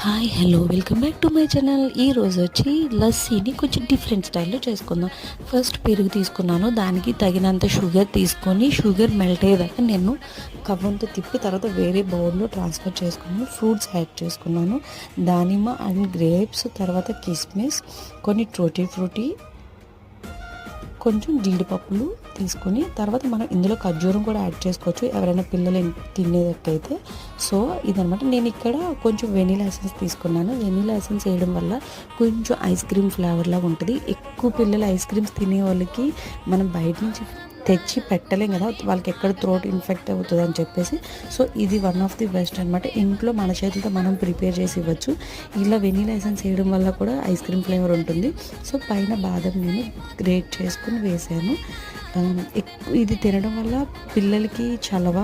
Hi hello welcome back to my channel. ఈరోజు వచ్చి లస్సీని కొంచెం డిఫరెంట్ స్టైల్లో చేసుకుందాం. ఫస్ట్ పెరుగు తీసుకున్నాను, దానికి తగినంత షుగర్ తీసుకొని షుగర్ మెల్ట్ అయ్యేదాకా నేను కవ్వంతో తిప్పి తర్వాత వేరే బౌల్లో ట్రాన్స్ఫర్ చేసుకున్నాను. ఫ్రూట్స్ యాడ్ చేసుకున్నాను, దానిమ్మ అండ్ గ్రేప్స్, తర్వాత కిస్మిస్, కొన్ని ట్రోటీ ఫ్రూటీ, కొంచెం జీడిపప్పులు తీసుకొని తర్వాత మనం ఇందులో ఖర్జూరం కూడా యాడ్ చేసుకోవచ్చు ఎవరైనా పిల్లలు తినేదక్కైతే. సో ఇదనమాట. నేను ఇక్కడ కొంచెం వెనీలా ఎసెన్స్ తీసుకున్నాను. వెనీలా ఎసెన్స్ వేయడం వల్ల కొంచెం ఐస్ క్రీమ్ ఫ్లేవర్ లాగా ఉంటుంది. ఎక్కువ పిల్లలు ఐస్ క్రీమ్స్ తినే వాళ్ళకి మనం బయట నుంచి తెచ్చి పెట్టలేం కదా, వాళ్ళకి ఎక్కడ థ్రోట్ ఇన్ఫెక్ట్ అవుతుంది అని చెప్పేసి. సో ఇది వన్ ఆఫ్ ది బెస్ట్ అనమాట. ఇంట్లో మన చేతులతో మనం ప్రిపేర్ చేసి ఇవ్వచ్చు. ఇలా వెనీలా ఎసెన్స్ వేయడం వల్ల కూడా ఐస్ క్రీమ్ ఫ్లేవర్ ఉంటుంది. సో పైన బాదం నేను గ్రేట్ చేసుకుని వేసాను. ఇది తినడం వల్ల పిల్లలకి చలవ